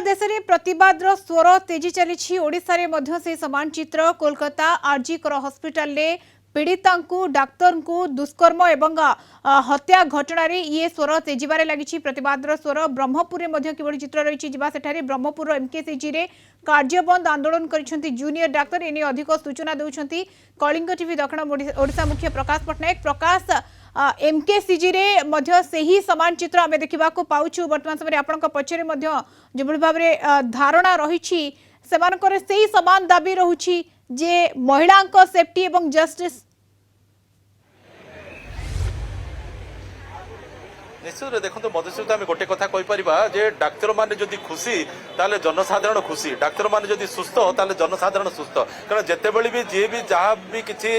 देश में प्रतिवाद स्वर तेजी चली ओडिशा रे मध्य से समान चित्र कोलकाता आरजीकर हॉस्पिटल ले पीड़िता डाक्तर को दुष्कर्म एवं हत्या घटना ये स्वर तेजिबारे लगी प्रतिवाद स्वर ब्रह्मपुर में किभली चित्र रही सेठारे ब्रह्मपुर एमकेसीजी रे कार्यबंद आंदोलन कर जूनियर डाक्तर एने अधिक सूचना दौरान कलिंग टीवी दक्षिण ओडिशा मुख्य प्रकाश पट्टनायक प्रकाश एमकेसीजी रे मध्य सही समान चित्र आम देखा पाऊँ वर्तमान समय आपण पचर जो भाव में धारणा रही से समान दाबी रही जे महिला सेफ्टी एवं जस्टिस निश्चित देखो मधुसूदन आम गोटे कथा कहीपर जे डाक्तर मैंने जदि खुशी ताले जनसाधारण खुशी डाक्तर मैंने जदि सुस्थ ताले जनसाधारण सुस्थ कारण जितेबले भी जी भी जहाँ भी किसी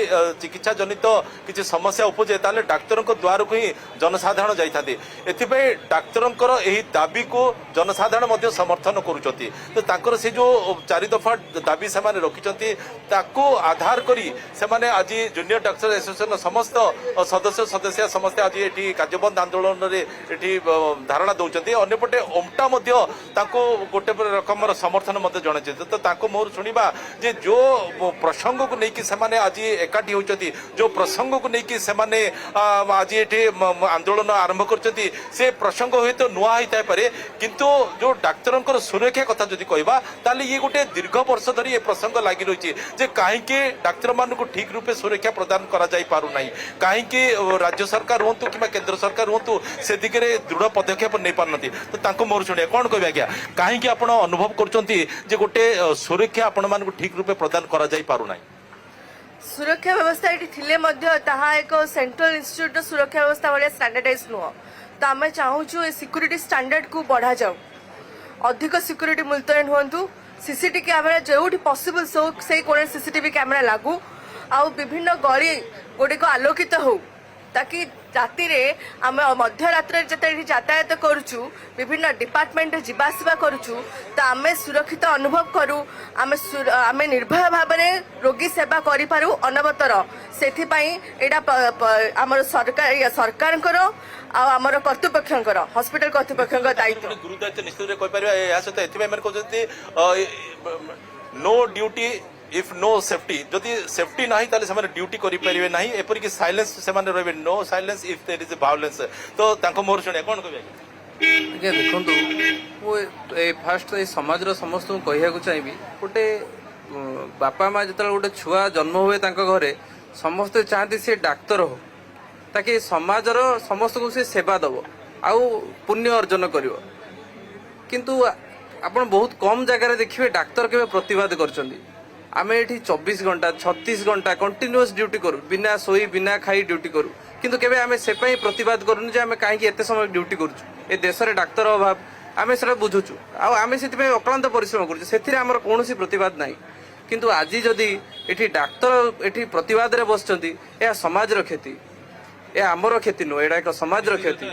चिकित्सा जनित किसी समस्या उपजे ताले डाक्तर द्वार को ही जनसाधारण जाइथांती एथिपाई डाक्तर यही दाबी को जनसाधारण समर्थन करुचंती तो तांकर से जो 4 दफा दाबी से रखिंट ताको आधार करी से आज जूनियर डाक्तर एसोसिएशन समस्त सदस्य सदस्य समस्त आज ये कार्यबंद आंदोलन धारणा दौरान अंपटे ओमटा गोटे रकम समर्थन जन तो मोर शुणा जे जो प्रसंग को लेकिन आज एकाठी होती जो प्रसंग को लेकिन आज ये आंदोलन आरंभ कर प्रसंग हुए तो नुआ होता है किंतु जो डाक्तर सुरक्षा कथा जब कहवा ये गोटे दीर्घ वर्ष धरी ये प्रसंग लगी रही है कहीं डाक्तर मान ठीक रूपे सुरक्षा प्रदान करा कहीं राज्य सरकार हूँ कि केंद्र सरकार हूँ से दिगरे दृढ़ पदक्षेप नहीं पारती तो मोर शुणे कौन कह आज्ञा कहीं आप अनुभव कर गोटे सुरक्षा आपण मान ठीक रूपे प्रदान करा पारना सुरक्षा व्यवस्था ये एक सेंट्रल इंस्टीट्यूट सुरक्षा व्यवस्था भाया स्टैंडर्डाइज नुह तो आम चाहूँ सिक्यूरीटी स्टैंडर्ड को बढ़ा जाऊ अधिक सिक्यूरीटी मुतयन हूँ सीसीटीवी कैमेरा जो पॉसिबल से सीसीटीवी कैमेरा लागू आ विभिन्न गली गुड़िक आलोकित हो ताकि राति रे आम मध्यरात्र जिते यातायात करुचु विभिन्न डिपार्टमेंट जावासवा करुचु तो आम सुरक्षित अनुभव करूँ आम निर्भय भाव में रोगी सेवा करूँ अनवतर से आमर सरकार आमर कर्तृपक्ष हॉस्पिटल कर्तृपक्ष दायित्व गुरु दायित्व निश्चित सहित no duty if no safety जदि सेफ्टी ना ताले ड्यूटी करें ना एपरिक साइलेंस से रहे no silence if there is violence तो मोर शुणे कौन कह आज्ञा देखु फास्ट समाज समस्त कहया चाहिए गोटे बापा माँ जो गोटे छुआ जन्म हुए घरे समस्ते चाहती सी डाक्तर हो ताकि समाजर समस्त को सी सेवा दब आउ पुण्य अर्जन कर किंतु आपण बहुत कम जगह देखिए डाक्तर के प्रतिवाद कर आम ये 24 घंटा 36 घंटा कंटिन्यूअस ड्यूटी करूँ बिना सोई बिना खाई ड्यूटी करूँ किंतु केवे आम से प्रतिवाद करूँ जे आम कहीं एत समय ड्यूटी करूँ ए देश में डाक्तर अभाव आम से बुझुचु आम से अक्लांत परिश्रम करूँ कौन प्रतिवाद ना किंतु आज जदि ये डाक्तर ये प्रतिवाद बस समाज क्षति ए आमर क्षति नुह एटा एक समाज क्षति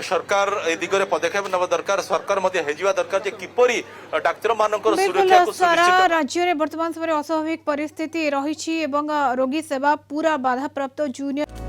सरकार ए दिगरे पदक्षेप नवा दरकार सरकार मध्य हेजिवा दरकार जे किपरि डाक्तर मानकर सुरक्षा को सारा राज्य रे वर्तमान समय अस्वाभाविक परिस्थिति रही रोगी सेवा पूरा बाधा प्राप्त जूनियर